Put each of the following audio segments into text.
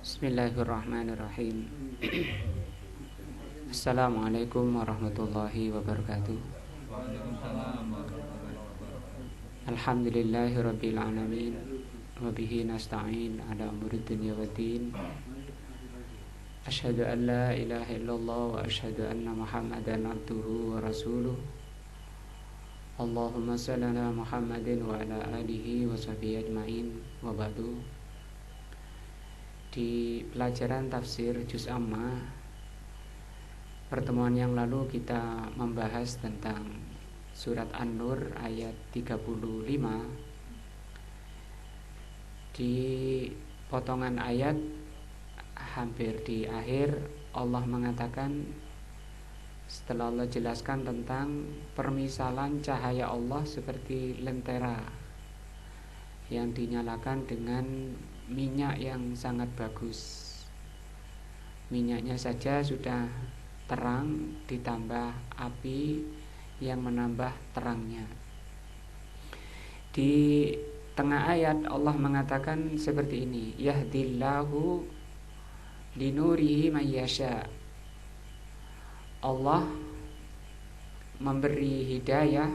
Bismillahirrahmanirrahim. Assalamualaikum warahmatullahi wabarakatuh. Alhamdulillahirabbil alamin wa bihi nasta'in ala umuri dunya waddin. Asyhadu an la ilaha illallah wa asyhadu anna Muhammadan abduhu wa rasuluh. Allahumma shalli ala Muhammadin wa ala alihi wa sahbihi ajmain wa ba'du. Di pelajaran tafsir Juz Amma, pertemuan yang lalu kita membahas tentang surat An-Nur ayat 35. Di potongan ayat hampir di akhir, Allah mengatakan, setelah Allah jelaskan tentang permisalan cahaya Allah seperti lentera yang dinyalakan dengan minyak yang sangat bagus. Minyaknya saja sudah terang, ditambah api yang menambah terangnya. Di tengah ayat Allah mengatakan seperti ini, yahdillahu linurihi may yasha. Allah memberi hidayah,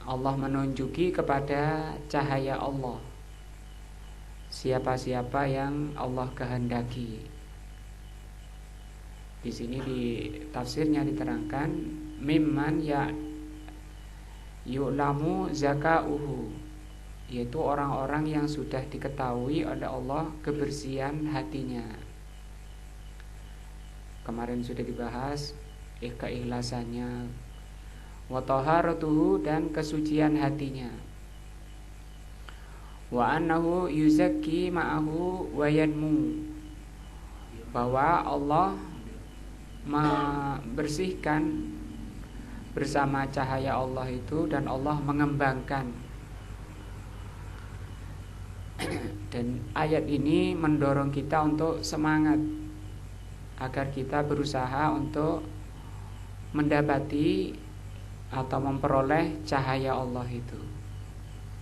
Allah menunjuki kepada cahaya Allah siapa-siapa yang Allah kehendaki. Di sini di tafsirnya diterangkan mimman ya yu'lamu zakauhu, yaitu orang-orang yang sudah diketahui oleh Allah kebersihan hatinya. Kemarin sudah dibahas keikhlasannya, wa taharatuhu, dan kesucian hatinya, wa annahu yuzakki ma'ahu wa yanmu, bahwa Allah membersihkan bersama cahaya Allah itu dan Allah mengembangkan. Dan ayat ini mendorong kita untuk semangat agar kita berusaha untuk mendapati atau memperoleh cahaya Allah itu.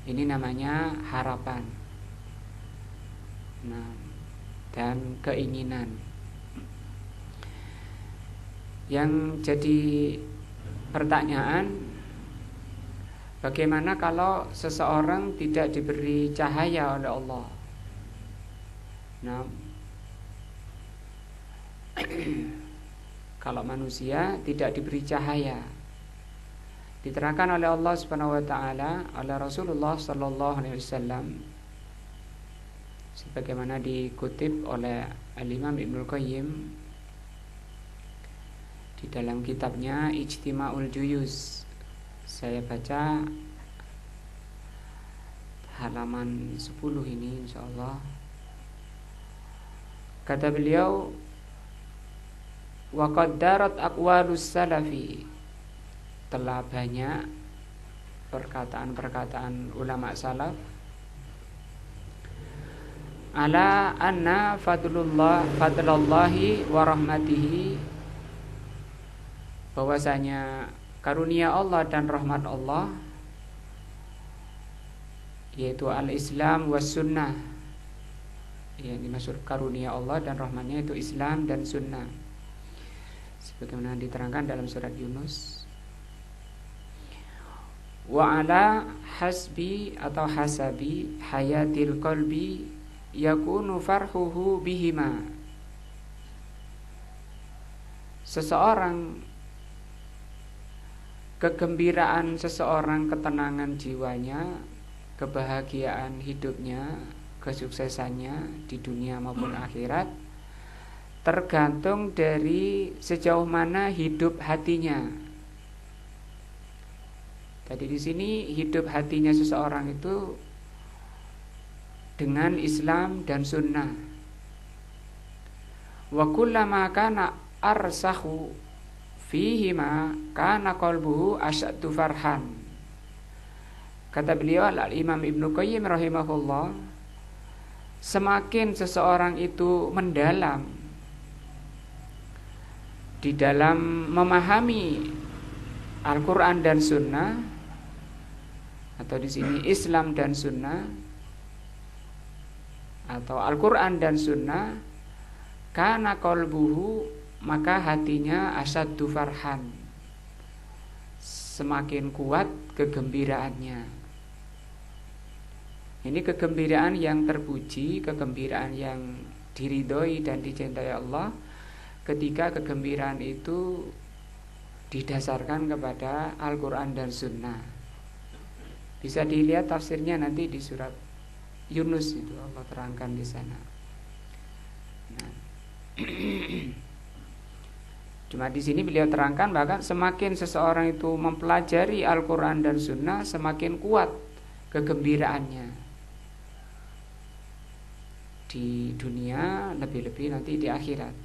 Ini namanya harapan, dan keinginan. Yang jadi pertanyaan, bagaimana kalau seseorang tidak diberi cahaya oleh Allah? Kalau manusia tidak diberi cahaya, diterangkan oleh Allah Subhanahu wa taala oleh Rasulullah sallallahu alaihi wasallam sebagaimana dikutip oleh Al-Imam Ibnu Qayyim di dalam kitabnya Ijtima'ul Juyuz. Saya baca halaman 10 ini insyaallah. Kata beliau, wa qaddarat aqwalus salafi, telah banyak perkataan-perkataan ulama salaf ala anna fadlallahi wa rahmatihi, bahwasanya karunia Allah dan rahmat Allah, yaitu al-Islam was sunnah. Yang dimaksud karunia Allah dan rahmatnya itu Islam dan sunnah, sebagaimana diterangkan dalam surat Yunus. Wa ala hasbi atau hasabi hayatil qalbi yakunu farhuhu bihima, seseorang, kegembiraan seseorang, ketenangan jiwanya, kebahagiaan hidupnya, kesuksesannya di dunia maupun akhirat tergantung dari sejauh mana hidup hatinya. Jadi di sini hidup hatinya seseorang itu dengan Islam dan sunnah. Wa kullama kana arsahu fihima kana qalbuhu asyaddu farhan. Kata beliau Al-Imam Ibnu Qayyim rahimahullah, semakin seseorang itu mendalam di dalam memahami Al-Quran dan Sunnah, atau di sini Islam dan Sunnah, atau Al-Quran dan Sunnah, kana qalbuhu, maka hatinya asaddu farhan, semakin kuat kegembiraannya. Ini kegembiraan yang terpuji, kegembiraan yang diridhoi dan dicintai Allah, ketika kegembiraan itu didasarkan kepada Al-Quran dan Sunnah. Bisa dilihat tafsirnya nanti di surat Yunus, itu Allah terangkan di sana. Nah, cuma di sini beliau terangkan bahkan semakin seseorang itu mempelajari Al-Quran dan Sunnah, semakin kuat kegembiraannya di dunia, lebih-lebih nanti di akhirat.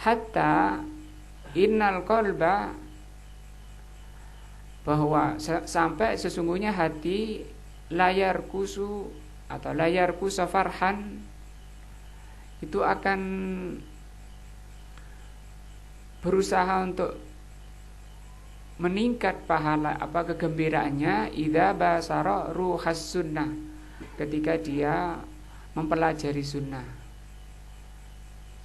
Hatta innal qalba, bahwa sampai sesungguhnya hati layar kusu atau layar kusa farhan, itu akan berusaha untuk meningkat pahala kegembiraannya idza basara ruhas sunnah, ketika dia mempelajari sunnah.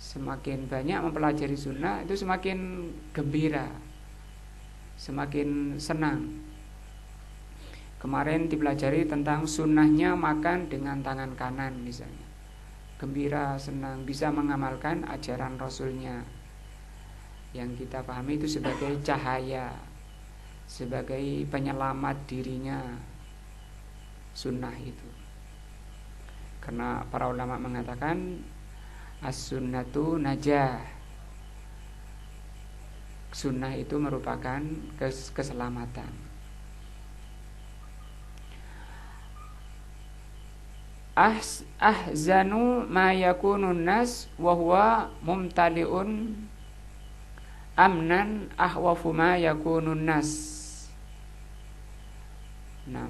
Semakin banyak mempelajari sunnah, itu semakin gembira, semakin senang. Kemarin dipelajari tentang sunnahnya makan dengan tangan kanan misalnya, gembira, senang, bisa mengamalkan ajaran Rasulnya yang kita pahami itu sebagai cahaya, sebagai penyelamat dirinya sunnah itu. Karena para ulama mengatakan as-sunnatu najah, sunnah itu merupakan keselamatan. Ahzanu ma yakunun nas wa huwa mumtaliun amnan ahwafu ma yakunun nas. Nah,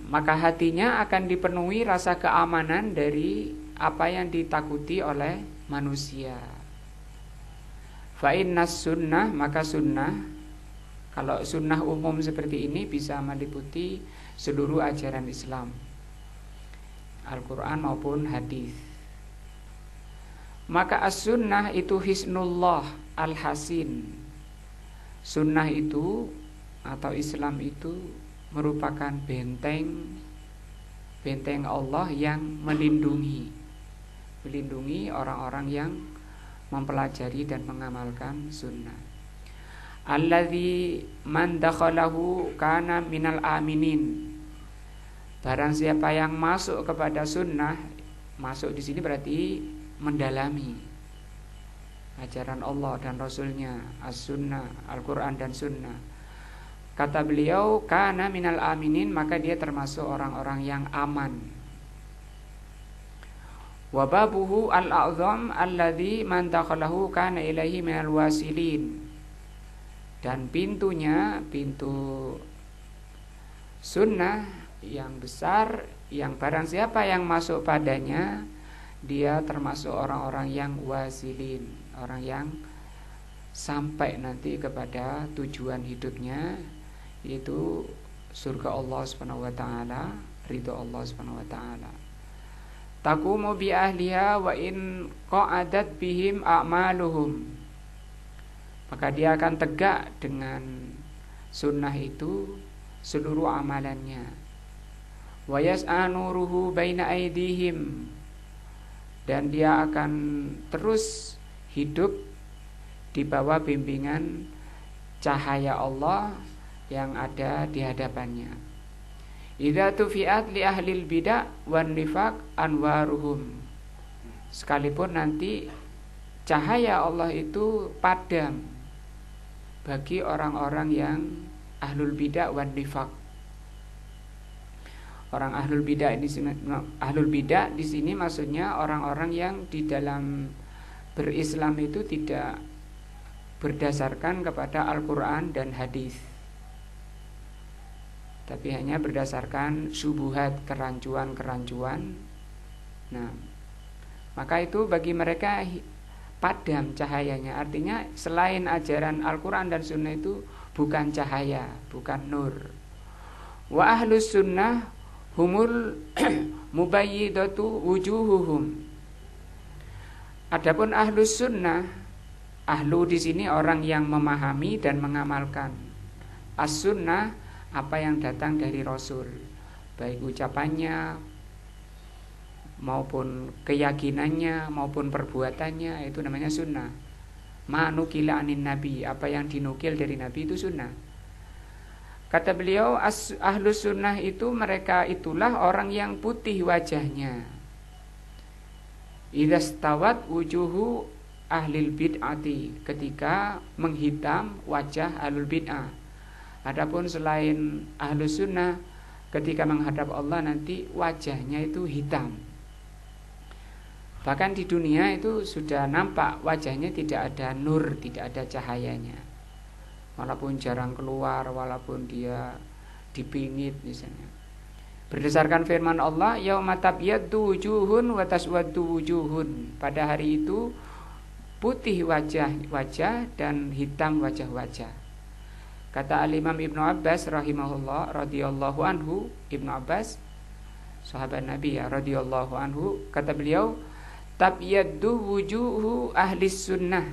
maka hatinya akan dipenuhi rasa keamanan dari apa yang ditakuti oleh manusia. Fa innas sunnah, maka sunnah, kalau sunnah umum seperti ini bisa meliputi seluruh ajaran Islam, Al-Quran maupun hadis. Maka as-sunnah itu hisnullah al-hasin. Sunnah itu atau Islam itu merupakan benteng Allah yang melindungi orang-orang yang mempelajari dan mengamalkan sunnah. Alladzi man dakhalahu kana minal aminin. Barang siapa yang masuk kepada sunnah, masuk di sini berarti mendalami ajaran Allah dan Rasulnya, as-sunnah, Al-Quran dan sunnah. Kata beliau, kana minal aminin, maka dia termasuk orang-orang yang aman. Wa babuhu al-a'zam alladzi man dakhalahu kana ilaihi minal wasilin. Dan pintunya, pintu sunnah yang besar, yang barang siapa yang masuk padanya, dia termasuk orang-orang yang wasilin, orang yang sampai nanti kepada tujuan hidupnya, yaitu surga Allah Subhanahu wa taala, ridho Allah Subhanahu wa taala. Taqumu bi ahliha wa in qa'adat bihim a'maluhum. Maka dia akan tegak dengan sunnah itu seluruh amalannya. Wa yas'a nuruhu baina aydihim. Dan dia akan terus hidup di bawah bimbingan cahaya Allah yang ada di hadapannya. Idza tufiat li ahlil bidah wan nifaq anwaruhum. Sekalipun nanti cahaya Allah itu padam bagi orang-orang yang ahlul bidah wan nifaq. Orang ahlul bidah ini, ahlul bidah di sini maksudnya orang-orang yang di dalam berislam itu tidak berdasarkan kepada Al-Quran dan hadis, tapi hanya berdasarkan syubhat, kerancuan-kerancuan. Nah, maka itu bagi mereka padam cahayanya. Artinya selain ajaran Al-Quran dan Sunnah itu bukan cahaya, bukan nur. Wa ahlus sunnah humul mubayyidatu wujuhuhum. Adapun ahlus sunnah, ahlu di sini orang yang memahami dan mengamalkan as-sunnah, apa yang datang dari Rasul, baik ucapannya maupun keyakinannya maupun perbuatannya, itu namanya sunnah. Ma nukila anin nabi, apa yang dinukil dari nabi itu sunnah. Kata beliau, ahlus sunnah itu mereka itulah orang yang putih wajahnya. Idza stawat wujuhu ahlil bid'ati, ketika menghitam wajah ahlul bid'ah. Adapun selain ahlus sunnah, ketika menghadap Allah nanti wajahnya itu hitam. Bahkan di dunia itu sudah nampak wajahnya tidak ada nur, tidak ada cahayanya. Walaupun jarang keluar, walaupun dia dipingit misalnya. Berdasarkan firman Allah, yauma tabyaddu wujuhun wa taswaddu wujuhun. Pada hari itu putih wajah-wajah dan hitam wajah-wajah. Kata Al-Imam Ibnu Abbas rahimahullah radhiyallahu anhu, Ibnu Abbas sahabat Nabi ya radhiyallahu anhu, kata beliau, tabyaddu wujuhu ahli sunnah.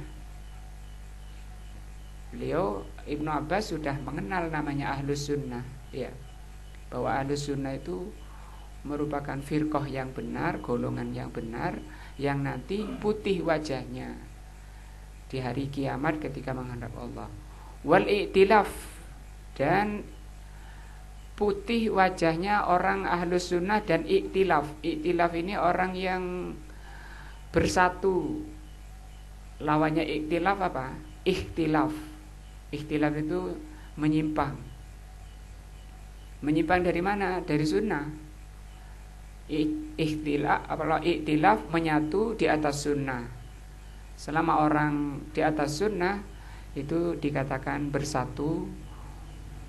Beliau Ibnu Abbas sudah mengenal namanya ahlus sunnah, ya, bahwa ahlus sunnah itu merupakan firqah yang benar, golongan yang benar, yang nanti putih wajahnya di hari kiamat ketika menghadap Allah. Wal i'tilaf, dan putih wajahnya orang ahlus sunnah dan i'tilaf. I'tilaf ini orang yang bersatu. Lawannya i'tilaf apa? Ikhtilaf. Ikhtilaf itu menyimpang. Menyimpang dari mana? Dari sunnah. Ikhtilaf menyatu di atas sunnah. Selama orang di atas sunnah itu dikatakan bersatu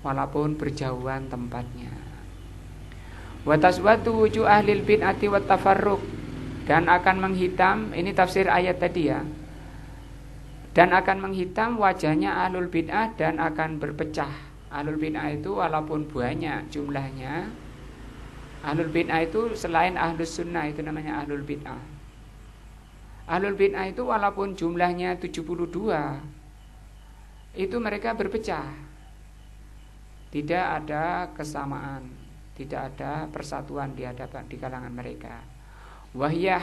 walaupun berjauhan tempatnya. Wa taswatu wujuh ahlil bid'ati wat tafarruq, dan akan menghitam, ini tafsir ayat tadi ya. Dan akan menghitam wajahnya ahlul bid'ah dan akan berpecah. Ahlul bid'ah itu walaupun banyak jumlahnya, ahlul bid'ah itu selain ahlus sunnah itu namanya ahlul bid'ah. Ahlul bid'ah itu walaupun jumlahnya 72, itu mereka berpecah. Tidak ada kesamaan, tidak ada persatuan di kalangan mereka. Wahya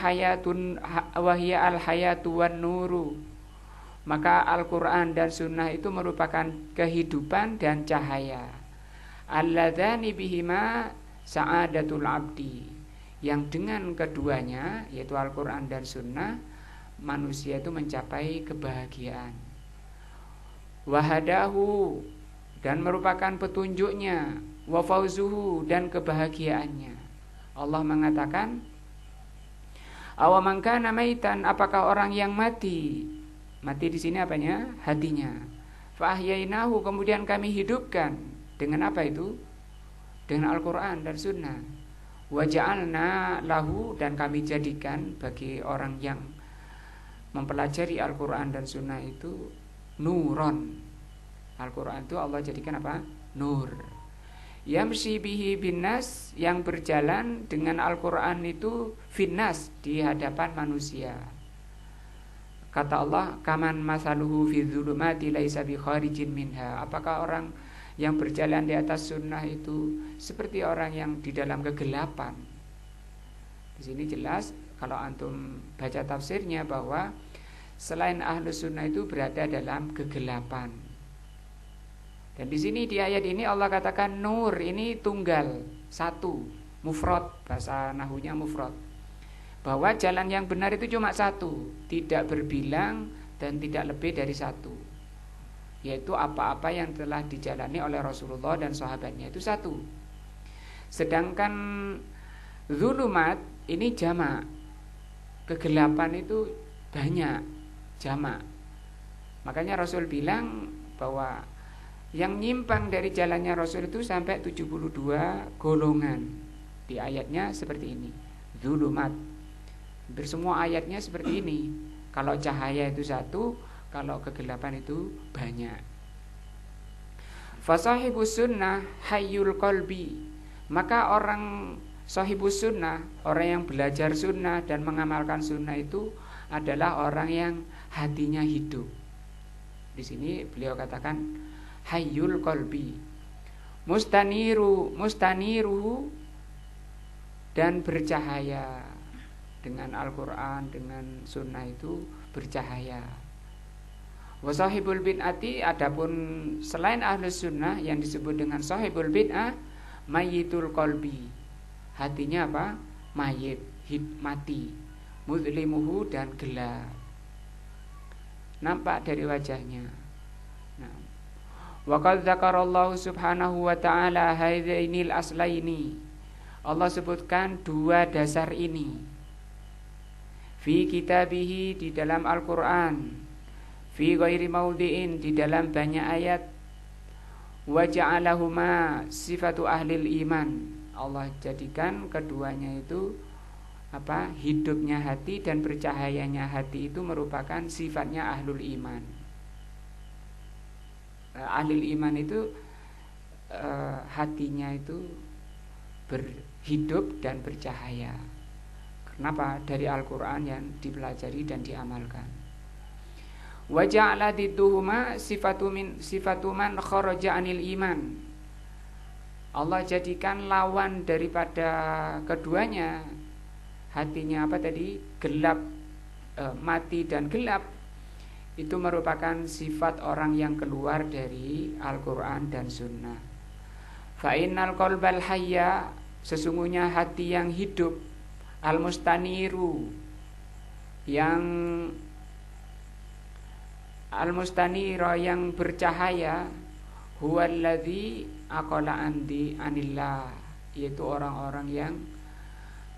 al hayatu wan nuru. Maka Al-Quran dan Sunnah itu merupakan kehidupan dan cahaya. Alladzani bihima sa'adatul abdi, yang dengan keduanya, yaitu Al-Quran dan Sunnah, manusia itu mencapai kebahagiaan. Wahadahu, dan merupakan petunjuknya. Wafauzuhu, dan kebahagiaannya. Allah mengatakan, awaman kana maitan, apakah orang yang mati? Mati di sini apanya? Hatinya. Fa ahyainahu, kemudian kami hidupkan. Dengan apa itu? Dengan Al-Quran dan Sunnah. Wa ja'alna lahu, dan kami jadikan bagi orang yang mempelajari Al-Quran dan Sunnah itu nuron. Al-Quran itu Allah jadikan apa? Nur. Yamshi bihi binnas, yang berjalan dengan Al-Quran itu finnas, di hadapan manusia. Kata Allah, kaman masaluhu fi dzulumati laisa bi kharijin minha. Apakah orang yang berjalan di atas sunnah itu seperti orang yang di dalam kegelapan? Di sini jelas kalau antum baca tafsirnya bahwa selain ahlus sunnah itu berada dalam kegelapan. Dan di sini di ayat ini Allah katakan nur ini tunggal, satu, mufrad, bahasa nahunya mufrad. Bahwa jalan yang benar itu cuma satu, tidak berbilang dan tidak lebih dari satu, yaitu apa-apa yang telah dijalani oleh Rasulullah dan sahabatnya itu satu. Sedangkan zulumat ini jamak, kegelapan itu banyak, jamak. Makanya Rasul bilang bahwa yang nyimpang dari jalannya Rasul itu sampai 72 golongan. Di ayatnya seperti ini, zulumat. Hampir semua ayatnya seperti ini. Kalau cahaya itu satu, kalau kegelapan itu banyak. Fasahibus sunnah hayyul qalbi. Maka orang sahibus sunnah, orang yang belajar sunnah dan mengamalkan sunnah itu adalah orang yang hatinya hidup. Di sini beliau katakan hayyul qalbi. Mustaniruhu dan bercahaya dengan Al-Quran, dengan sunnah itu bercahaya. Wasahibul bid'ati, adapun selain ahlus sunnah yang disebut dengan sahibul bid'ah, mayyitul qalbi, hatinya apa? Mayit, mati, mudlimuhu dan gelap, nampak dari wajahnya. Nah, wa qad dzakarallahu subhanahu wa ta'ala hadzainil aslaini, Allah sebutkan dua dasar ini fi kitabihi, di dalam Al-Quran, fi ghairi maudhi'in, di dalam banyak ayat, wa ja'alahuma sifatu ahlil iman, Allah jadikan keduanya itu apa? Hidupnya hati dan bercahayanya hati itu merupakan sifatnya ahlul iman. Ahlul iman itu hatinya itu berhidup dan bercahaya. Kenapa? Dari Al-Quran yang dipelajari dan diamalkan. Wa ja'ala didduhuma sifatu man kharaja anil iman, Allah jadikan lawan daripada keduanya, hatinya apa tadi? Gelap, mati dan gelap, itu merupakan sifat orang yang keluar dari Al-Quran dan Sunnah. Fa innal qalbal hayya, sesungguhnya hati yang hidup, al-mustaniru, yang al-mustanira, yang bercahaya, huwallazi aqala anillah, yaitu orang-orang yang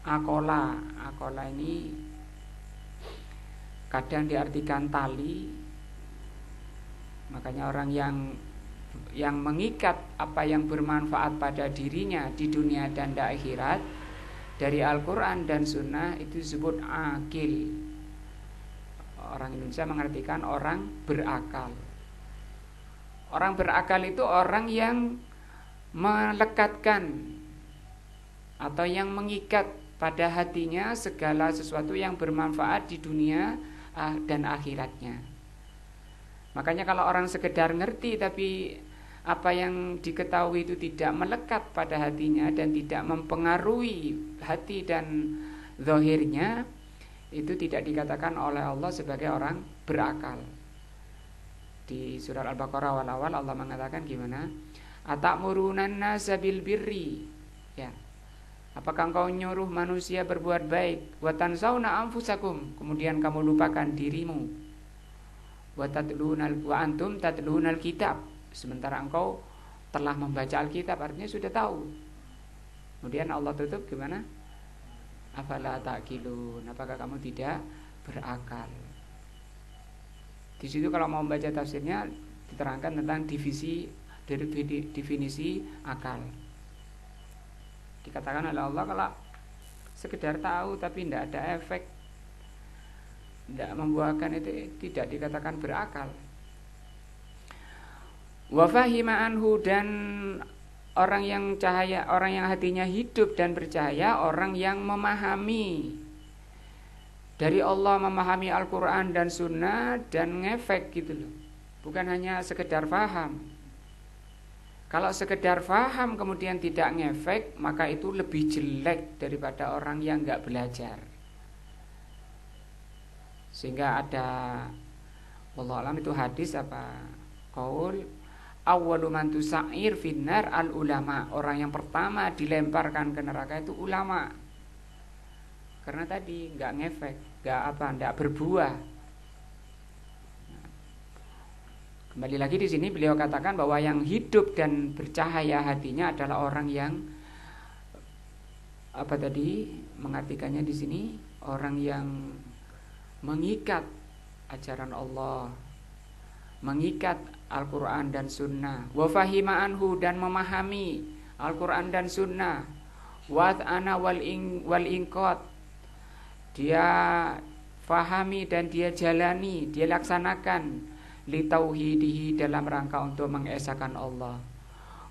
aqala ini kadang diartikan tali, makanya orang yang mengikat apa yang bermanfaat pada dirinya di dunia dan di akhirat dari Al-Quran dan Sunnah itu disebut akil. Orang Indonesia mengartikan orang berakal. Orang berakal itu orang yang melekatkan atau yang mengikat pada hatinya segala sesuatu yang bermanfaat di dunia dan akhiratnya. Makanya kalau orang sekedar ngerti tapi apa yang diketahui itu tidak melekat pada hatinya dan tidak mempengaruhi hati dan zahirnya, itu tidak dikatakan oleh Allah sebagai orang berakal. Di surah Al-Baqarah awal-awal Allah mengatakan gimana? Atamurunanna nasa bil birri, ya. Apakah engkau nyuruh manusia berbuat baik, wa tansawna anfusakum, kemudian kamu lupakan dirimu, wa antum tatlunal kitab, sementara engkau telah membaca Alkitab, artinya sudah tahu. Kemudian Allah tutup gimana? Afala ta'qilun, apakah kamu tidak berakal? Di situ kalau mau membaca tafsirnya diterangkan tentang definisi akal. Dikatakan oleh Allah kalau sekedar tahu tapi tidak ada efek, tidak membuahkan, itu tidak dikatakan berakal. Wa fahima anhu, dan orang yang cahaya, orang yang hatinya hidup dan bercahaya, orang yang memahami dari Allah, memahami Al-Quran dan Sunnah dan ngefek gitu loh, bukan hanya sekedar paham. Kalau sekedar paham kemudian tidak ngefek, maka itu lebih jelek daripada orang yang nggak belajar. Sehingga ada, wallahu alam, itu hadis apa qaul awwalu man tusair finnar al ulama, orang yang pertama dilemparkan ke neraka itu ulama, karena tadi nggak ngefek, nggak berbuah. Kembali lagi di sini beliau katakan bahwa yang hidup dan bercahaya hatinya adalah orang yang apa tadi mengartikannya di sini, orang yang mengikat ajaran Allah, mengikat Al-Quran dan Sunnah, wa fahima anhu, dan memahami Al-Quran dan Sunnah, wa ana wal inqat, dia fahami dan dia jalani, dia laksanakan li tauhidihi, dalam rangka untuk mengesahkan Allah.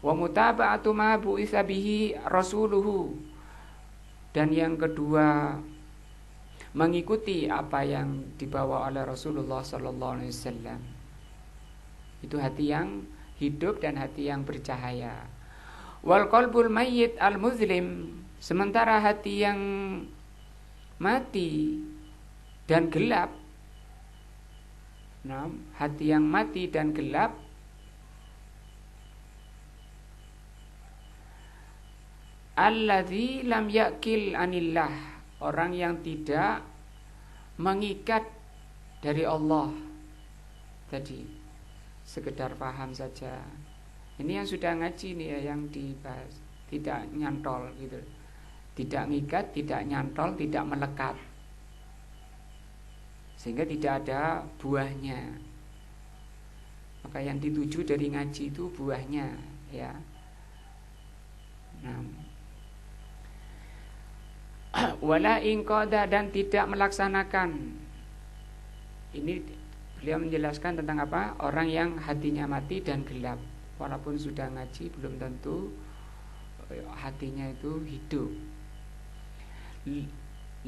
Wa mutaba'atu ma bu'itsa bihi rasuluhu. Dan yang kedua, mengikuti apa yang dibawa oleh Rasulullah sallallahu alaihi wasallam. Itu hati yang hidup dan hati yang bercahaya. Wal qalbul mayyit al muzlim, sementara hati yang mati dan gelap. Nah, hati yang mati dan gelap alladzi lam yakil anillah, orang yang tidak mengikat dari Allah. Tadi sekedar paham saja. Ini yang sudah ngaji nih ya, yang dibahas, tidak nyantol gitu. Tidak ngikat, tidak nyantol, tidak melekat. Sehingga tidak ada buahnya. Maka yang dituju dari ngaji itu buahnya, ya. Nah, wala inqada, dan tidak melaksanakan. Ini beliau menjelaskan tentang apa? Orang yang hatinya mati dan gelap. Walaupun sudah ngaji belum tentu hatinya itu hidup.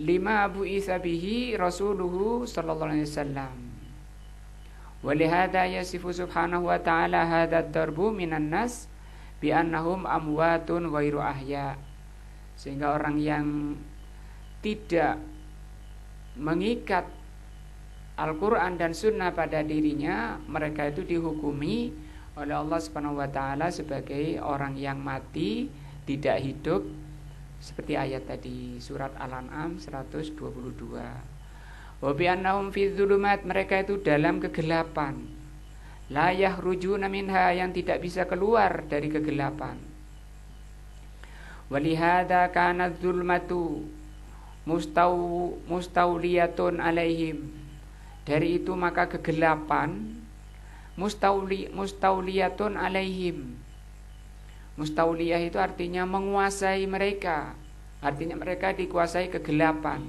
Lima abu isa bihi rasuluhu sallallahu alaihi wasallam. Walihada yasifu subhanahu wa ta'ala hadha darbu minan nas bi annahum amwatun ghairu ahya. Sehingga orang yang tidak mengikat Al-Quran dan Sunnah pada dirinya, mereka itu dihukumi oleh Allah Subhanahu wa ta'ala sebagai orang yang mati, tidak hidup, seperti ayat tadi surat Al-An'am 122. Wa bi annahum fi dzulumat, mereka itu dalam kegelapan. La yakhrujuna minha, yang tidak bisa keluar dari kegelapan. Walihada kana dzulmatu mustauliyatun alaihim. Dari itu maka kegelapan mustauliyatun alaihim. Mustauliyah itu artinya menguasai mereka. Artinya mereka dikuasai kegelapan.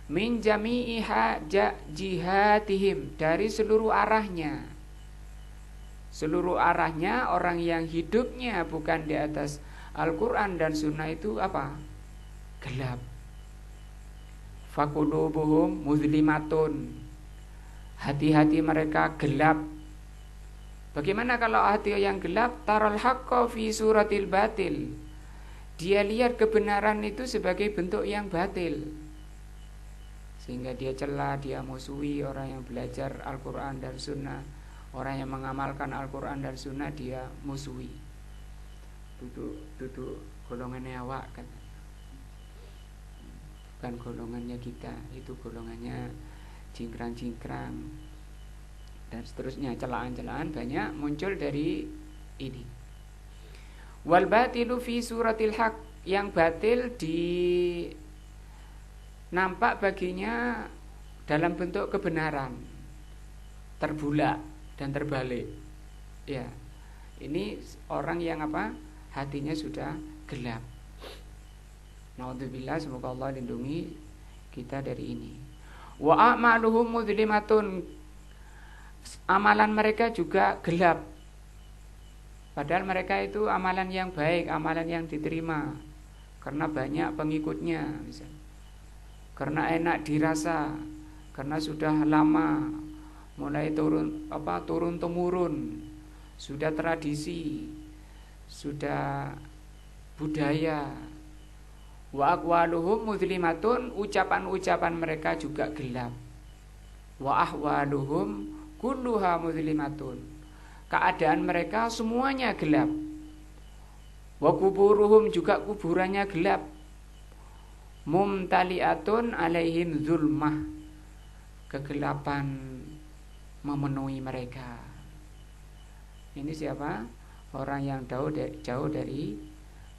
Min jami'iha jihatihim, dari seluruh arahnya. Seluruh arahnya orang yang hidupnya bukan di atas Al-Quran dan Sunnah itu apa? Gelap. Faqulubuhum muzlimatun, hati-hati mereka gelap. Bagaimana kalau hati yang gelap? Taral haqqa fi suratil batil, dia lihat kebenaran itu sebagai bentuk yang batil, sehingga dia cela, dia musuhi orang yang belajar Al-Quran dan Sunnah. Orang yang mengamalkan Al-Quran dan Sunnah dia musuhi. Tutu golongannya awak kan, bukan golongannya kita. Itu golongannya cingkrang-cingkrang dan seterusnya. Celaan-celaan banyak muncul dari ini. Wal batilu fi suratil haq, yang batil di nampak baginya dalam bentuk kebenaran, terbulak dan terbalik. Ya, ini orang yang apa? Hatinya sudah gelap. Naudzubillah, semoga Allah lindungi kita dari ini. Wa a'maluhum mudlimatun, amalan mereka juga gelap. Padahal mereka itu amalan yang baik, amalan yang diterima karena banyak pengikutnya, misalnya. Karena enak dirasa, karena sudah lama, mulai turun temurun, sudah tradisi, sudah budaya. Wa aqwaluhum muzlimatun, ucapan-ucapan mereka juga gelap. Wa ahwaluhum kulluha muzlimatun, keadaan mereka semuanya gelap. Wa kuburuhum, juga kuburannya gelap. Mumtaliatun alaihim zulmah, kegelapan memenuhi mereka. Ini siapa? Orang yang jauh dari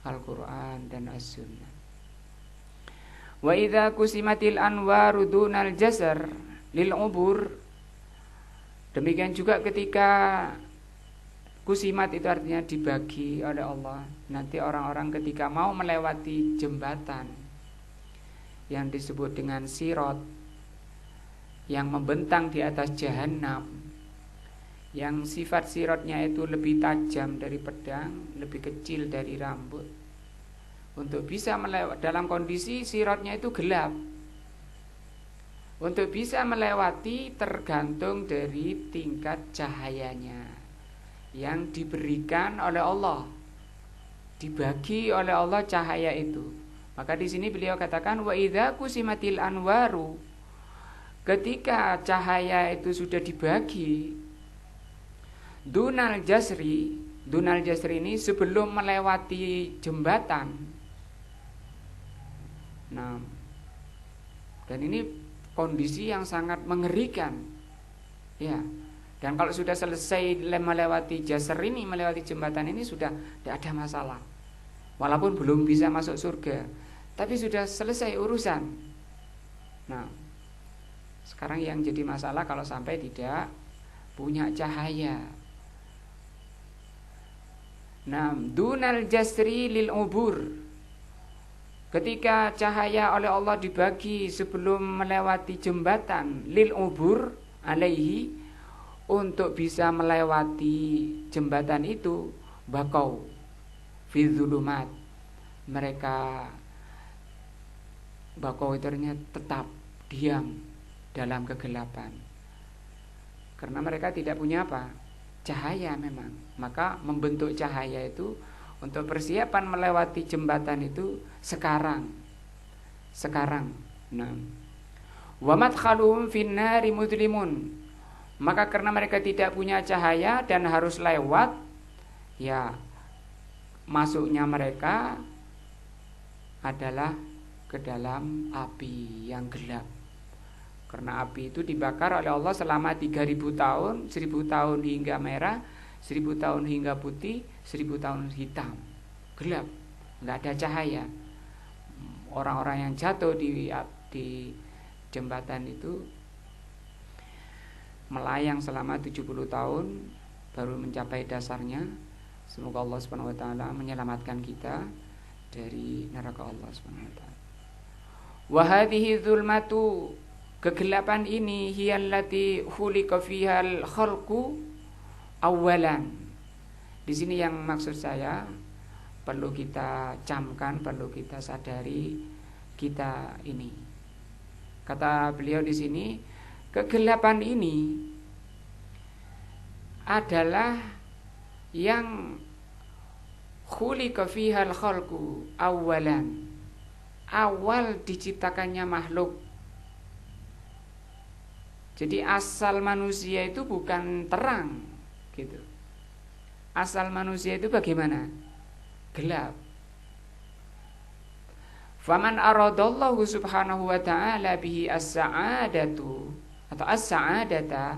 Al-Quran dan As-Sunnah. Wa idza kusimatil anwaru dunal jasar lil ubur, demikian juga ketika kusimat itu artinya dibagi oleh Allah. Nanti orang-orang ketika mau melewati jembatan yang disebut dengan sirat, yang membentang di atas jahanam, yang sifat sirotnya itu lebih tajam dari pedang, lebih kecil dari rambut. Untuk bisa melewati dalam kondisi sirotnya itu gelap. Untuk bisa melewati tergantung dari tingkat cahayanya yang diberikan oleh Allah, dibagi oleh Allah cahaya itu. Maka di sini beliau katakan wa idza kusimatil anwaru, ketika cahaya itu sudah dibagi, dunal jasri ini sebelum melewati jembatan. Nah, dan ini kondisi yang sangat mengerikan, ya. Dan kalau sudah selesai melewati jasr ini, melewati jembatan ini, sudah tidak ada masalah. Walaupun belum bisa masuk surga, tapi sudah selesai urusan. Nah, sekarang yang jadi masalah kalau sampai tidak punya cahaya. Nah, dunal jasri lil ubur, ketika cahaya oleh Allah dibagi sebelum melewati jembatan, lil ubur alaihi, untuk bisa melewati jembatan itu, bakau fi dzulumat, mereka bakau itu artinya tetap diam dalam kegelapan. Karena mereka tidak punya apa? Cahaya memang. Maka membentuk cahaya itu untuk persiapan melewati jembatan itu sekarang. Nah, wa madkhaluhum finnari mudlimun, maka karena mereka tidak punya cahaya dan harus lewat, ya masuknya mereka adalah ke dalam api yang gelap. Karena api itu dibakar oleh Allah selama 3000 tahun, 1000 tahun hingga merah, 1000 tahun hingga putih, 1000 tahun hitam. Gelap, enggak ada cahaya. Orang-orang yang jatuh di jembatan itu melayang selama 70 tahun baru mencapai dasarnya. Semoga Allah Subhanahu wa taala menyelamatkan kita dari neraka Allah Subhanahu wa taala. Wa hadhihi dzulmatu, kegelapan ini, hiyallati khuliqa fihal khalqu awalan. Di sini yang maksud saya perlu kita camkan, perlu kita sadari kita ini. Kata beliau di sini, kegelapan ini adalah yang khuliqa fihal khalqu awalan, awal diciptakannya makhluk. Jadi asal manusia itu bukan terang, gitu. Asal manusia itu bagaimana? Gelap. Faman aradallahu subhanahu wa ta'ala bihi as-sa'adatu atau as-sa'adata,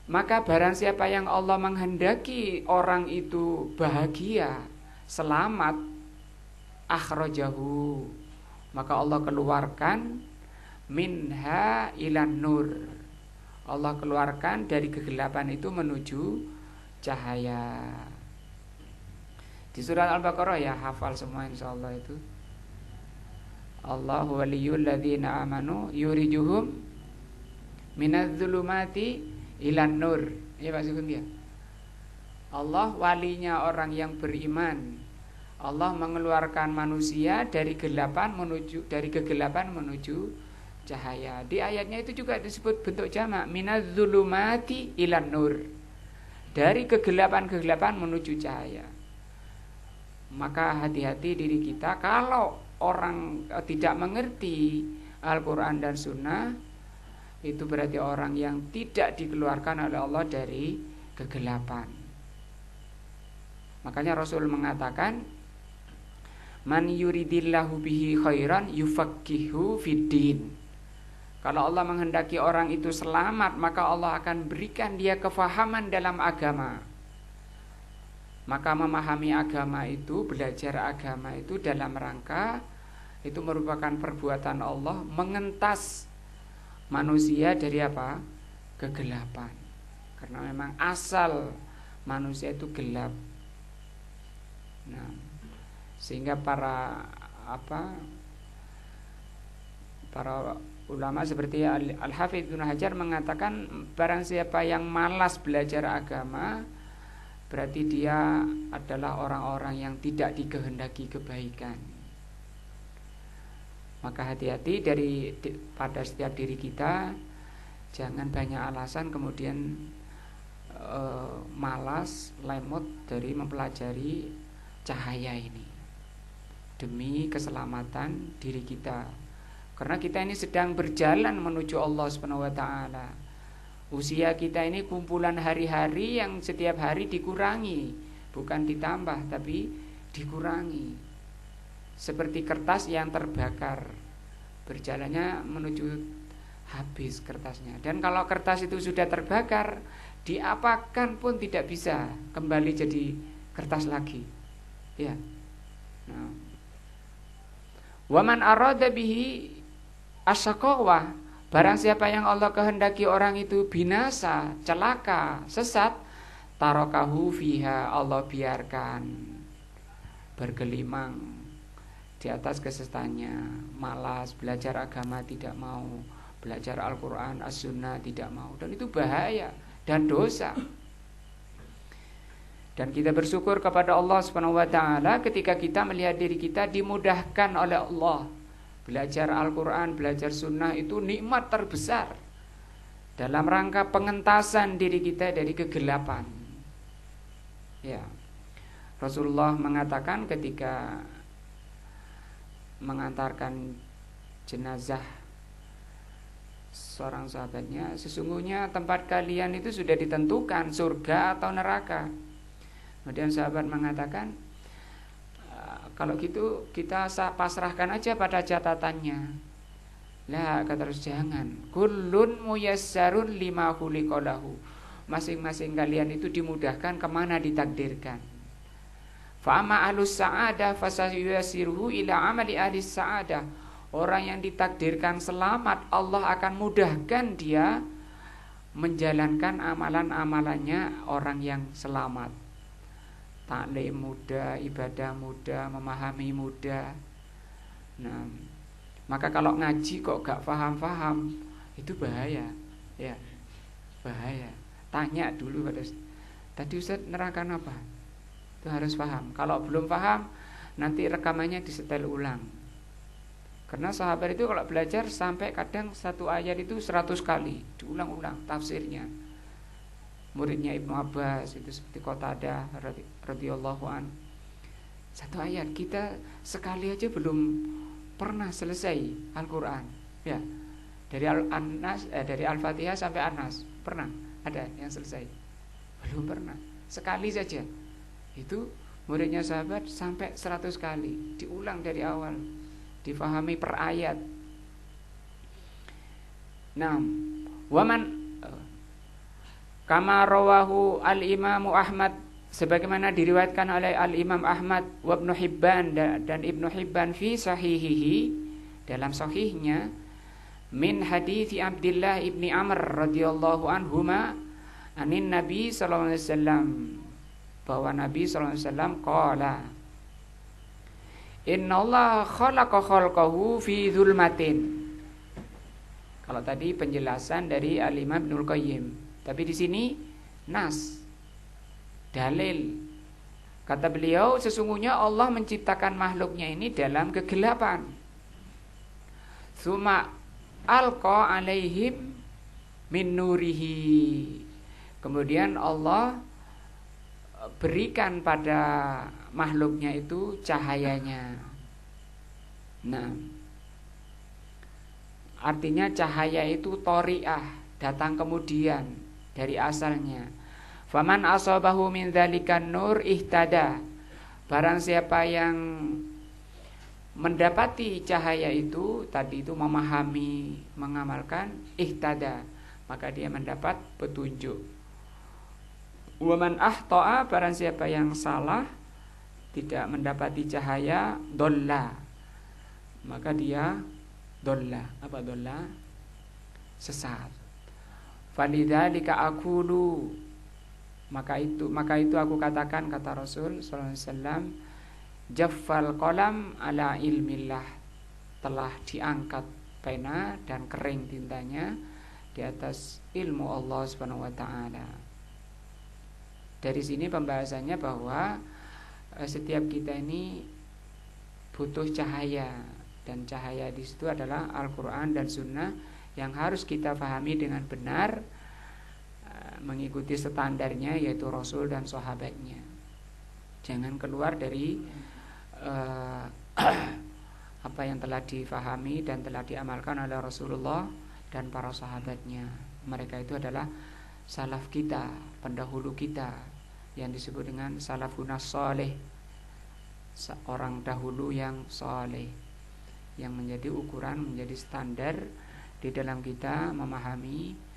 maka barang siapa yang Allah menghendaki orang itu bahagia, selamat, akhrajahu, maka Allah keluarkan minha ilan nur, Allah keluarkan dari kegelapan itu menuju cahaya. Di surat Al-Baqarah, ya hafal semua insyaallah itu. Allahu waliyul ladzina amanu yurijuhum minadz-dzulumati ilan nur. Ya Pak Sugeng ya. Allah walinya orang yang beriman. Allah mengeluarkan manusia dari kegelapan menuju cahaya. Di ayatnya itu juga disebut bentuk jamak, minadz-dzulumati ilan nur. Dari kegelapan menuju cahaya. Maka hati-hati diri kita kalau orang tidak mengerti Al-Quran dan Sunnah, itu berarti orang yang tidak dikeluarkan oleh Allah dari kegelapan. Makanya Rasul mengatakan, man yuridillahu bihi khairan yufaqihu fiddin. Kalau Allah menghendaki orang itu selamat, maka Allah akan berikan dia kefahaman dalam agama. Maka memahami agama itu, belajar agama itu dalam rangka itu merupakan perbuatan Allah mengentas manusia dari apa? Kegelapan. Karena memang asal manusia itu gelap. Nah, sehingga para para ulama seperti Al-Hafidz Ibnu Hajar mengatakan barang siapa yang malas belajar agama berarti dia adalah orang-orang yang tidak dikehendaki kebaikan. Maka hati-hati pada setiap diri kita, jangan banyak alasan kemudian malas, lemot dari mempelajari cahaya ini demi keselamatan diri kita. Karena kita ini sedang berjalan menuju Allah Subhanahu wa taala. Usia kita ini kumpulan hari-hari yang setiap hari dikurangi, bukan ditambah tapi dikurangi. Seperti kertas yang terbakar, berjalannya menuju habis kertasnya. Dan kalau kertas itu sudah terbakar, diapakan pun tidak bisa kembali jadi kertas lagi. Ya. Nah. Waman arada bihi asyaqawah, barang siapa yang Allah kehendaki orang itu binasa, celaka, sesat, tarakahu fiha, Allah biarkan bergelimang di atas kesesatannya, malas belajar agama, tidak mau belajar Al-Quran, As-Sunnah, tidak mau, dan itu bahaya dan dosa. Dan kita bersyukur kepada Allah Subhanahu wa taala ketika kita melihat diri kita dimudahkan oleh Allah. Belajar Al-Quran, belajar Sunnah itu nikmat terbesar dalam rangka pengentasan diri kita dari kegelapan. Ya, Rasulullah mengatakan ketika mengantarkan jenazah seorang sahabatnya, sesungguhnya tempat kalian itu sudah ditentukan, surga atau neraka. Kemudian sahabat mengatakan, kalau gitu kita pasrahkan aja pada catatannya. Lah, kata terus jangan. Kullun muyassarun lima khuliqalahu. Masing-masing kalian itu dimudahkan kemana ditakdirkan. Fa amma ahlus sa'adah fasayuyassiruhu ila amali ahlis sa'adah. Orang yang ditakdirkan selamat, Allah akan mudahkan dia menjalankan amalan-amalannya orang yang selamat. Taklim mudah, ibadah mudah, memahami mudah. Nah, maka kalau ngaji kok gak paham-paham, itu bahaya, ya, bahaya. Tanya dulu pada tadi Ustaz nerangkan apa, itu harus paham. Kalau belum paham, nanti rekamannya disetel ulang. Karena sahabat itu kalau belajar sampai kadang satu ayat itu 100 kali diulang-ulang tafsirnya. Muridnya Ibnu Abbas itu seperti Qatadah radhiyallahu an. Satu ayat kita sekali aja belum pernah selesai Al-Qur'an. Ya. Dari dari Al-Fatihah sampai An-Nas pernah ada yang selesai? Belum pernah. Sekali saja. Itu muridnya sahabat sampai 100 kali diulang dari awal, difahami per ayat. Nah, waman kama rawahu al-Imam Ahmad, sebagaimana diriwayatkan oleh al-Imam Ahmad wa Ibnu Hibban dan Ibnu Hibban fi sahihihi, dalam sahihnya, min hadithi Abdullah ibni Amr radhiyallahu anhuma anin Nabi sallallahu alaihi wasallam, bahwa Nabi sallallahu alaihi wasallam qala innallaha khalaqa khalqahu fi dzulmatin. Kalau tadi penjelasan dari al-Imam Ibnul Qayyim, tapi di sini nas, dalil. Kata beliau, sesungguhnya Allah menciptakan makhluknya ini dalam kegelapan. Tsumma alqa alaihim min nurihi. Kemudian Allah berikan pada makhluknya itu cahayanya. Nah, artinya cahaya itu thori'ah, datang kemudian dari asalnya. Faman asabahu min dzalikan nur ihtada. Barang siapa yang mendapati cahaya itu, tadi itu memahami, mengamalkan, ihtada, maka dia mendapat petunjuk. Waman ahta'a, barang siapa yang salah, tidak mendapati cahaya, dolla, maka dia dolla. Apa dolla? Sesat. Falidzalika aqulu, maka itu aku katakan, kata Rasul sallallahu alaihi wasallam, jaffal qalam ala ilmillah, telah diangkat pena dan kering tintanya di atas ilmu Allah Subhanahu wa taala. Dari sini pembahasannya bahwa setiap kita ini butuh cahaya, dan cahaya di situ adalah Al-Qur'an dan Sunnah yang harus kita pahami dengan benar, mengikuti standarnya yaitu Rasul dan sahabatnya. Jangan keluar dari apa yang telah difahami dan telah diamalkan oleh Rasulullah dan para sahabatnya. Mereka itu adalah salaf kita, pendahulu kita, yang disebut dengan salafun saleh, orang dahulu yang saleh, yang menjadi ukuran, menjadi standar di dalam kita memahami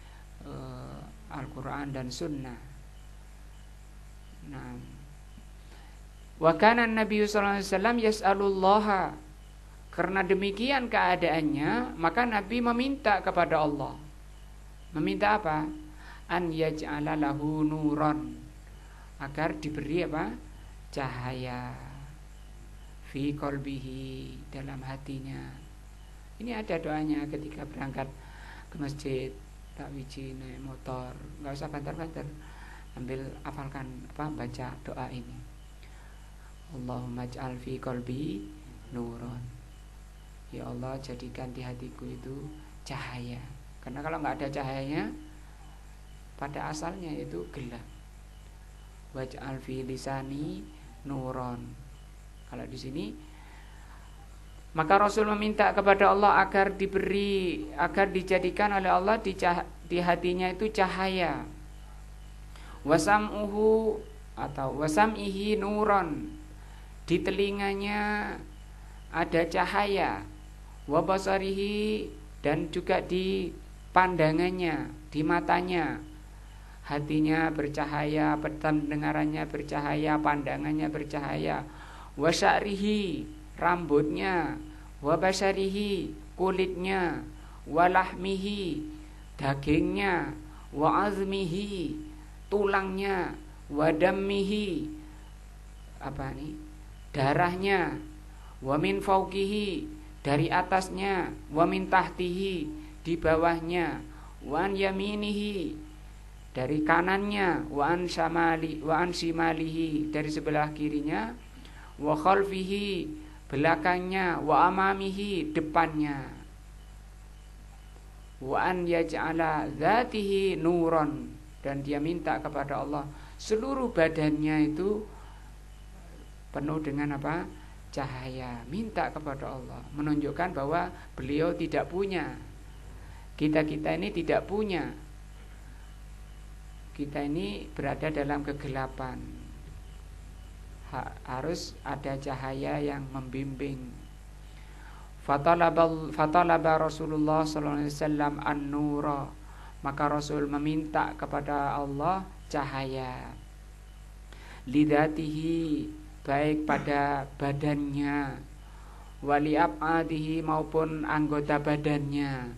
Al-Quran dan Sunnah. Nah, wa kana Nabi sallallahu alaihi wasallam yas'alullaha, karena demikian keadaannya maka Nabi meminta kepada Allah. Meminta apa? An yaj'ala lahu nuran, agar diberi apa? Cahaya fi qalbihi, dalam hatinya. Ini ada doanya ketika berangkat ke masjid, tak wiji naik motor, enggak usah banter-banter, ambil hafalkan baca doa ini. Allahumma ij'al fi qalbi nuran. Ya Allah, jadikan di hatiku itu cahaya. Karena kalau enggak ada cahayanya, pada asalnya itu gelap. Waj'al fi lisani nuran. Kalau di sini, maka Rasul meminta kepada Allah agar dijadikan oleh Allah di hatinya itu cahaya. Wasam'uhu atau wasam'ihi nuron, di telinganya ada cahaya. Wabasarihi, dan juga di pandangannya, di matanya, hatinya bercahaya, pendengarannya bercahaya, pandangannya bercahaya. Wasyarihi, rambutnya. Wabasarihi, kulitnya. Walahmihi, dagingnya. Wa'azmihi, tulangnya. Wadammihi, darahnya. Wa min fauqihi, dari atasnya. Wa min tahtihi, di bawahnya. Wa an yaminihi, dari kanannya. Wa an shimalihi, dari sebelah kirinya. Wa khalfihi, belakangnya. Wa amamihi, depannya. Wa an yaj'ala dzatihi nuron, dan dia minta kepada Allah seluruh badannya itu penuh dengan cahaya. Minta kepada Allah, menunjukkan bahwa beliau tidak punya, kita ini tidak punya. Kita ini berada dalam kegelapan, harus ada cahaya yang membimbing. Fatalaba Rasulullah sallallahu alaihi wasallam an-nura, maka Rasul meminta kepada Allah cahaya. Lidatihi, baik pada badannya, wali ab'adihi, maupun anggota badannya,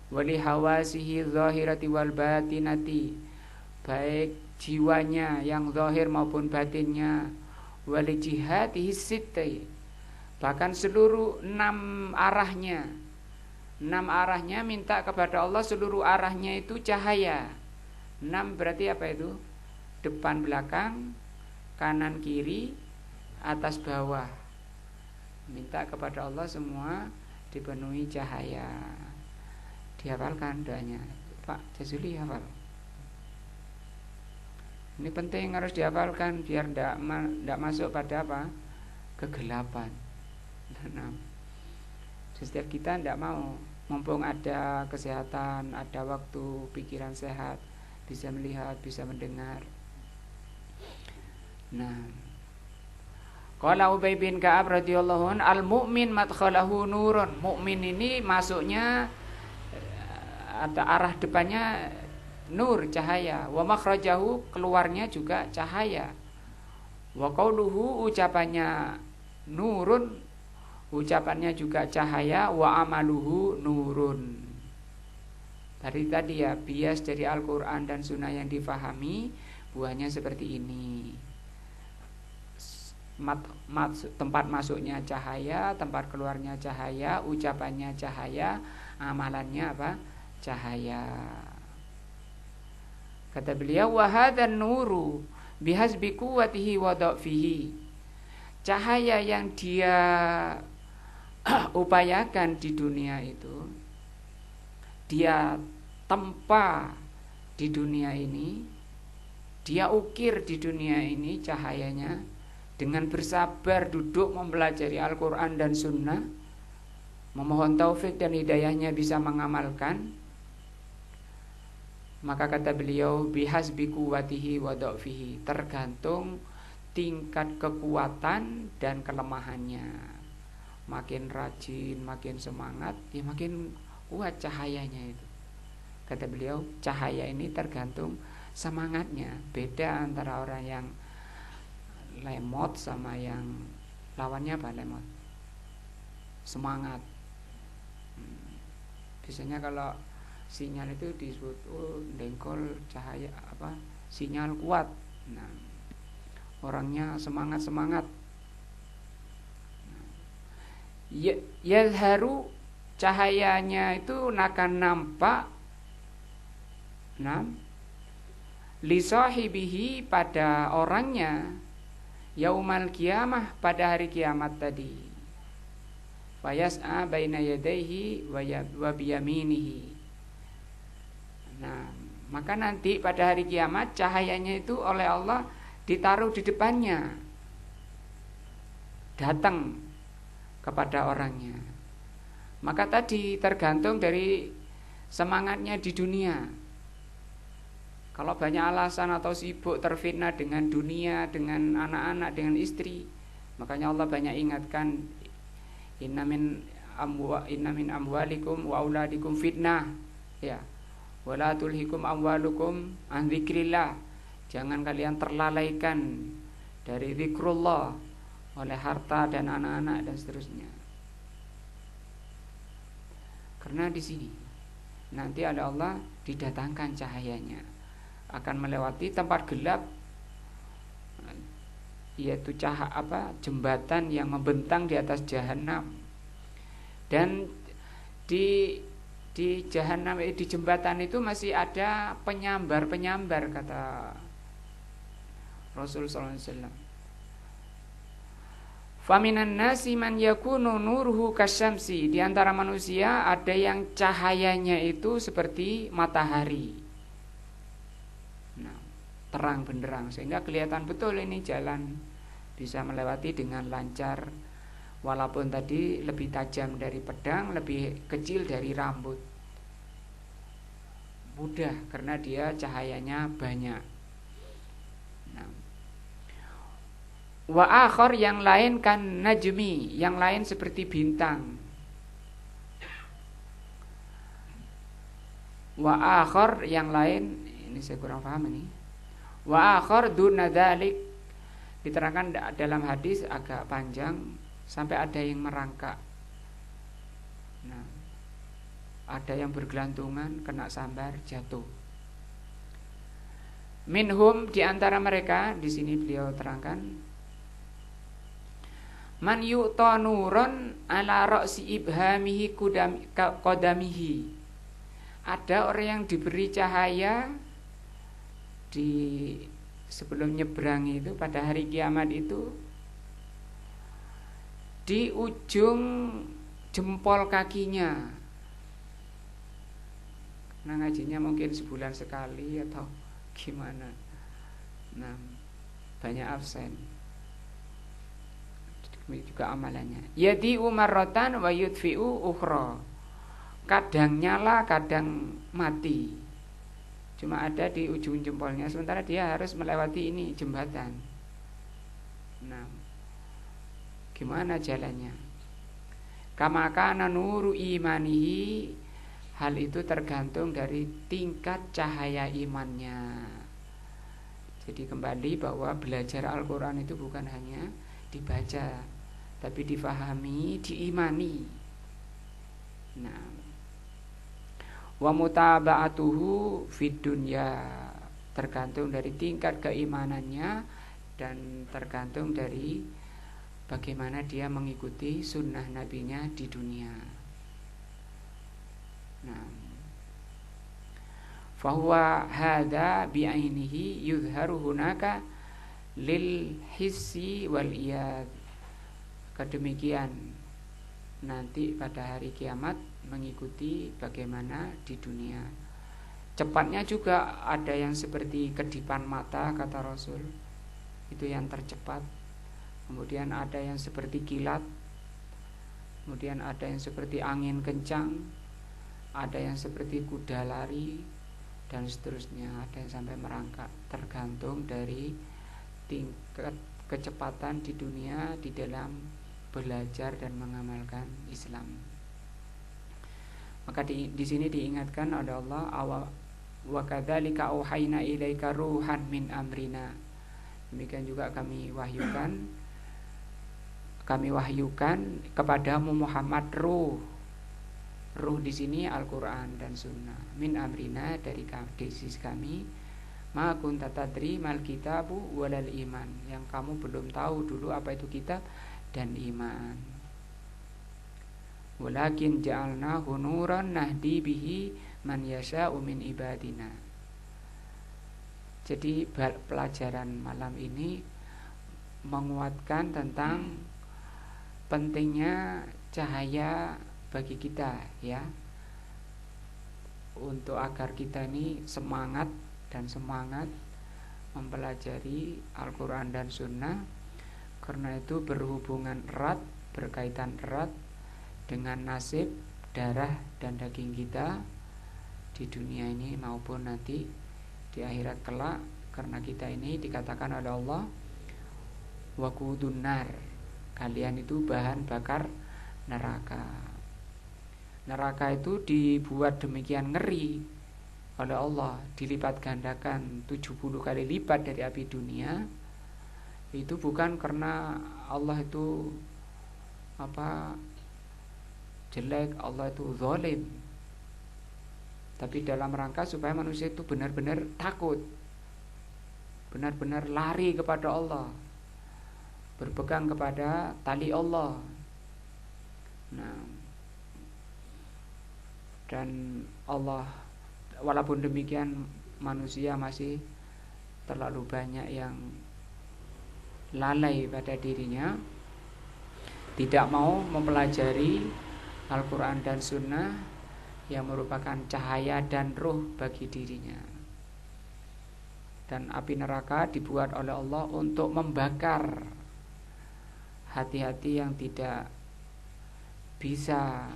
wali hawasihi zahirati wal batinati, baik jiwanya yang zahir maupun batinnya, wali jihatihi sitti, bahkan seluruh 6 arahnya. 6 arahnya minta kepada Allah, seluruh arahnya itu cahaya. 6 berarti apa itu? Depan belakang, kanan kiri, atas bawah. Minta kepada Allah semua dipenuhi cahaya. Dihafalkan doanya. Pak Jazuli hafal. Ini penting, harus dihafalkan biar tidak masuk pada kegelapan. Nah, setiap kita tidak mau, mumpung ada kesehatan, ada waktu, pikiran sehat, bisa melihat, bisa mendengar. Nah, qala Ubay bin Ka'ab radhiyallahu anhu, al-mu'min madkhalahu nurun. Mukmin ini masuknya ada arah depannya nur, cahaya. Wa makhrajahu, keluarnya juga cahaya. Wa qauluhu, ucapannya nurun, ucapannya juga cahaya. Wa amaluhu nurun. Tadi ya, bias dari Al-Quran dan Sunnah yang difahami, buahnya seperti ini. tempat masuknya cahaya, tempat keluarnya cahaya, ucapannya cahaya, amalannya apa? Cahaya. Kata beliau, wa hadzan nuru bihasbi quwwatihi wa dha'fihi. Cahaya yang dia upayakan di dunia itu, dia tempa di dunia ini, dia ukir di dunia ini cahayanya dengan bersabar duduk mempelajari Al-Quran dan Sunnah, memohon taufik dan hidayahnya bisa mengamalkan. Maka kata beliau, bihasbi quwwatihi wa dha'fihi, tergantung tingkat kekuatan dan kelemahannya. Makin rajin, makin semangat, ya makin kuat cahayanya itu. Kata beliau, cahaya ini tergantung semangatnya. Beda antara orang yang lemot sama yang lawannya apa lemot? Semangat. Biasanya kalau sinyal itu disebut dengkol cahaya apa? Sinyal kuat. Nah, orangnya semangat. Yazharu, cahayanya itu akan nampak li sahibihi, pada orangnya, yaumal qiyamah, pada hari kiamat tadi. Fayas'a baina yadayhi wa biyaminihi. Nah, maka nanti pada hari kiamat cahayanya itu oleh Allah ditaruh di depannya, datang kepada orangnya. Maka tadi tergantung dari semangatnya di dunia. Kalau banyak alasan atau sibuk terfitnah dengan dunia, dengan anak-anak, dengan istri, makanya Allah banyak ingatkan, inna min amwalikum wa auladikum fitnah, ya, wala tulhikum amwalukum an dzikrillah. Jangan kalian terlalaikan dari zikrullah oleh harta dan anak-anak dan seterusnya. Karena di sini nanti ada Allah didatangkan cahayanya, akan melewati tempat gelap, yaitu jembatan yang membentang di atas jahanam. Dan di jahanam, di jembatan itu masih ada penyambar-penyambar, kata Rasul sallallahu alaihi wasallam. Faminan nasi man yakunu nuruhu kasyamsi, di antara manusia ada yang cahayanya itu seperti matahari. Nah, terang benderang sehingga kelihatan betul ini jalan, bisa melewati dengan lancar, walaupun tadi lebih tajam dari pedang, lebih kecil dari rambut. Mudah karena dia cahayanya banyak. Nah, wa akhar, yang lain kan najmi, yang lain seperti bintang. Wa akhar, yang lain, ini saya kurang paham ini. Wa akhar duna dzalik, diterangkan dalam hadis agak panjang sampai ada yang merangkak. Nah, ada yang bergelantungan, kena sambar, jatuh. Minhum, di antara mereka, di sini beliau terangkan, man yu'ta nuron ala ra'si ibhamihi qadamihi. Ada orang yang diberi cahaya di sebelum nyebrang itu, pada hari kiamat itu, di ujung jempol kakinya. Nah, ngajinya mungkin sebulan sekali atau gimana. Nah, banyak absen. Juga amalannya. Yadi umarrotan wa yudfi'u ukhra. Kadang nyala, kadang mati. Cuma ada di ujung jempolnya, sementara dia harus melewati ini jembatan. Nah, gimana jalannya? Kama kana nuru imanihi, hal itu tergantung dari tingkat cahaya imannya. Jadi kembali bahwa belajar Al-Quran itu bukan hanya dibaca, tapi difahami, diimani. Nah, wa mutaba'atuhu fid dunya, tergantung dari tingkat keimanannya dan tergantung dari bagaimana dia mengikuti sunnah nabinya di dunia. Nah, fahuwa hadza bi'ainihi yuzharu hunaka lil hissi wal iyad. Kedemikian nanti pada hari kiamat mengikuti bagaimana di dunia. Cepatnya juga ada yang seperti kedipan mata, kata Rasul, itu yang tercepat. Kemudian ada yang seperti kilat, kemudian ada yang seperti angin kencang, ada yang seperti kuda lari, dan seterusnya. Ada yang sampai merangkak, tergantung dari tingkat kecepatan di dunia di dalam belajar dan mengamalkan Islam. Maka di sini diingatkan oleh Allah, wa kadzalika auhayna ilaika ruhan min amrina. Demikian juga kami wahyukan kepadamu Muhammad ruh. Ruh di sini Al-Qur'an dan Sunnah. Min amrina, dari sisi kami. Ma kunta tadri mal kitabu walal iman. Yang kamu belum tahu dulu apa itu kitab dan iman. Walakin ja'alnahu nuran nahdi bihi man yasha'u min ibadina. Jadi pelajaran malam ini menguatkan tentang pentingnya cahaya bagi kita, ya, untuk agar kita ini semangat mempelajari Al-Quran dan Sunnah, karena itu berhubungan erat, berkaitan erat dengan nasib darah dan daging kita di dunia ini maupun nanti di akhirat kelak. Karena kita ini dikatakan oleh Allah, waqudun nar, kalian itu bahan bakar neraka. Neraka itu dibuat demikian ngeri oleh Allah, dilipat gandakan 70 kali lipat dari api dunia. Itu bukan karena Allah itu jelek, Allah itu zalim, tapi dalam rangka supaya manusia itu benar-benar takut, benar-benar lari kepada Allah, berpegang kepada tali Allah. Nah, dan Allah, walaupun demikian, manusia masih terlalu banyak yang lalai pada dirinya, tidak mau mempelajari Al-Quran dan Sunnah yang merupakan cahaya dan ruh bagi dirinya. Dan api neraka dibuat oleh Allah untuk membakar hati-hati yang tidak bisa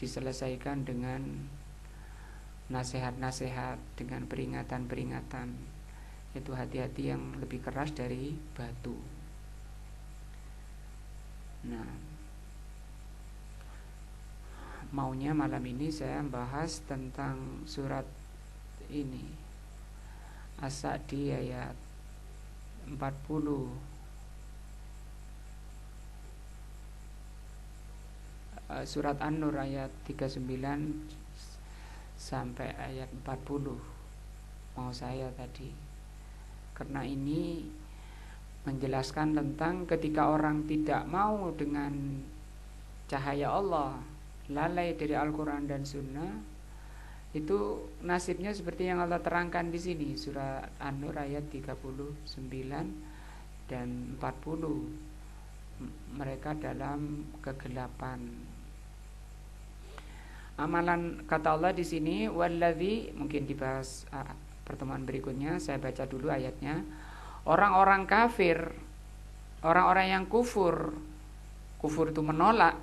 diselesaikan dengan nasihat-nasihat, dengan peringatan-peringatan. Itu hati-hati yang lebih keras dari batu. Nah, maunya malam ini saya bahas tentang surat ini, As-Sa'di ayat 40, surat An-Nur ayat 39 sampai ayat 40 mau saya tadi. Karena ini menjelaskan tentang ketika orang tidak mau dengan cahaya Allah, lalai dari Al-Quran dan Sunnah, itu nasibnya seperti yang Allah terangkan di sini, surat An-Nur ayat 39 dan 40. Mereka dalam kegelapan. Amalan, kata Allah di sini, walladzi, mungkin dibahas pertemuan berikutnya. Saya baca dulu ayatnya. Orang-orang kafir, orang-orang yang kufur itu menolak.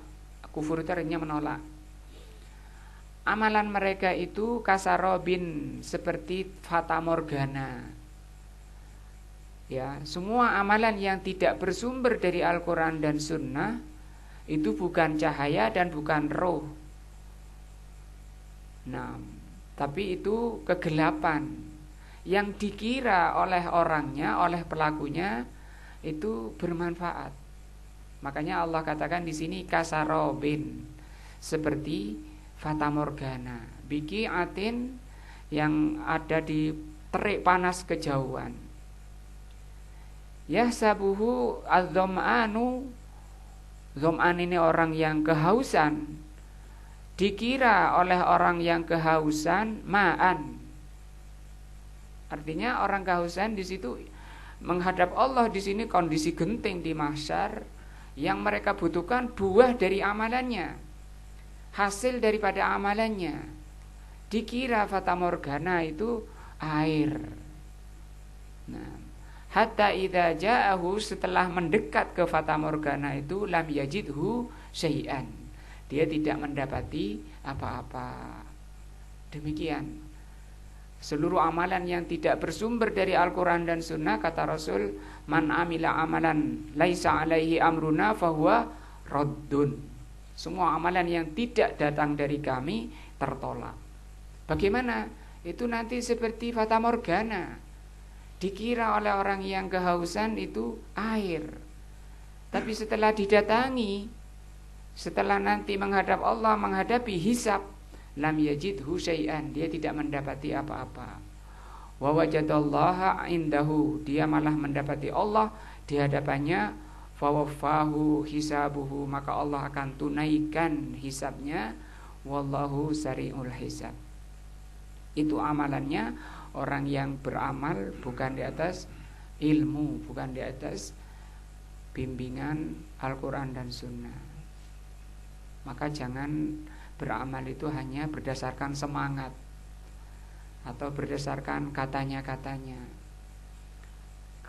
Kufur itu artinya menolak. Amalan mereka itu kasarobin, seperti fata morgana. Ya, semua amalan yang tidak bersumber dari Al-Quran dan Sunnah itu bukan cahaya dan bukan roh. Nah, tapi itu kegelapan yang dikira oleh orangnya, oleh pelakunya itu bermanfaat. Makanya Allah katakan di sini kasarobin, seperti fata morgana, biki'atin, yang ada di terik panas kejauhan. Yahsabuhu adz-dzam'anu Zom'an ini orang yang kehausan, dikira oleh orang yang kehausan ma'an. Artinya orang kehausan di situ menghadap Allah di sini kondisi genting di mahsyar, yang mereka butuhkan buah dari amalannya, hasil daripada amalannya. Dikira fata morgana itu air. Nah, hatta idza ja'ahu, setelah mendekat ke fata morgana itu, lam yajidhu syai'an, dia tidak mendapati apa-apa. Demikian seluruh amalan yang tidak bersumber dari Al-Quran dan Sunnah, kata Rasul, man amila amalan laisa alaihi amruna fahuwa raddun. Semua amalan yang tidak datang dari kami tertolak. Bagaimana? Itu nanti seperti fata morgana, dikira oleh orang yang kehausan itu air, tapi setelah didatangi, setelah nanti menghadap Allah, menghadapi hisab, lam yajidhu syai'an, dia tidak mendapati apa-apa. Wa wajadallaha indahu, dia malah mendapati Allah di hadapannya. Fawaffahu hisabuhu, maka Allah akan tunaikan hisabnya. Wallahu sari'ul hisab. Itu amalannya orang yang beramal bukan di atas ilmu, bukan di atas bimbingan Al-Quran dan Sunnah. Maka jangan beramal itu hanya berdasarkan semangat atau berdasarkan katanya-katanya.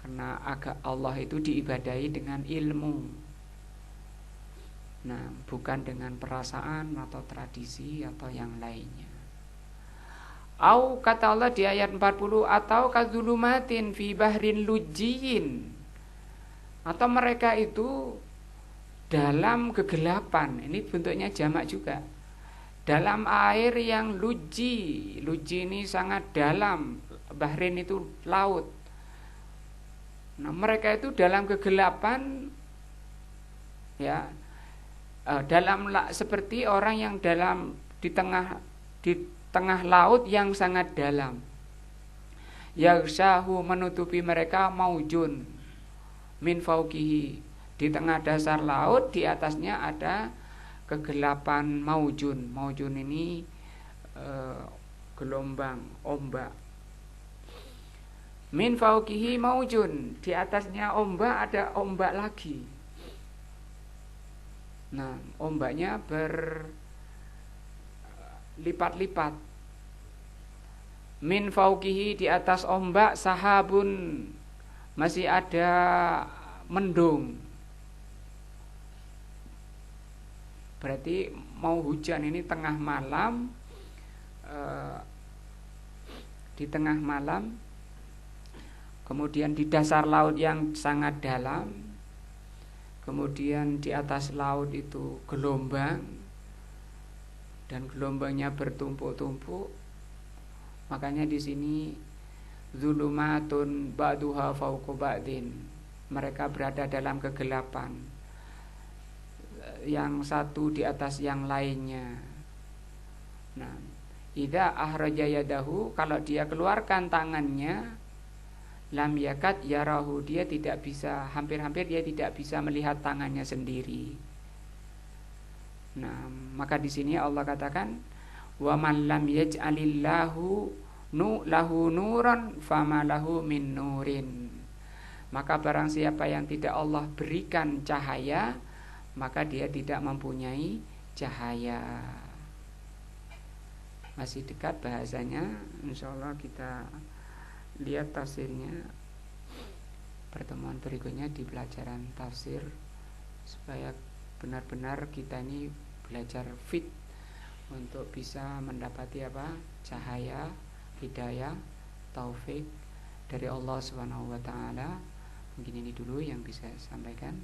Karena agak Allah itu diibadahi dengan ilmu. Nah, bukan dengan perasaan atau tradisi atau yang lainnya. Au, kata Allah di ayat 40, atau kadzulumatin fi bahrin lujjiyin, atau mereka itu dalam kegelapan. Ini bentuknya jamak juga. Dalam air yang luji. Luji ini sangat dalam. Bahrin itu laut. Nah, mereka itu dalam kegelapan, ya, dalam seperti orang yang dalam di tengah laut yang sangat dalam. Yaghshahu, menutupi mereka maujun min fauqihi, di tengah dasar laut, di atasnya ada kegelapan maujun. Maujun ini gelombang, ombak. Min fauqihi maujun, di atasnya ombak, ada ombak lagi. Nah, ombaknya berlipat-lipat. Min fauqihi, di atas ombak, sahabun, masih ada mendung. Berarti mau hujan, ini tengah malam, di tengah malam, kemudian di dasar laut yang sangat dalam, kemudian di atas laut itu gelombang, dan gelombangnya bertumpuk-tumpuk. Makanya di sini zulumatun ba'duha fauqa ba'din, mereka berada dalam kegelapan, yang satu di atas yang lainnya. Nah, idza ahraja yadahu, kalau dia keluarkan tangannya, lam yakad yarahu, dia tidak bisa, hampir-hampir dia tidak bisa melihat tangannya sendiri. Nah, maka di sini Allah katakan, wa man lam yaj'alillahu lahu nuran fama lahu min nurin. Maka barang siapa yang tidak Allah berikan cahaya, maka dia tidak mempunyai cahaya. Masih dekat bahasanya, insyaallah kita lihat tafsirnya pertemuan berikutnya di pelajaran tafsir, supaya benar-benar kita ini belajar fit untuk bisa mendapati apa? Cahaya, hidayah, taufik dari Allah Subhanahu wa taala. Mungkin ini dulu yang bisa saya sampaikan.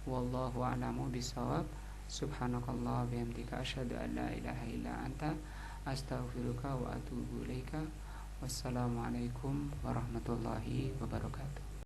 Wallahu a'lamu bishawab. Subhanakallah wa bihamdika asyhadu an la ilaha illa anta astaghfiruka wa atubu ilaika. Wassalamualaikum warahmatullahi wabarakatuh.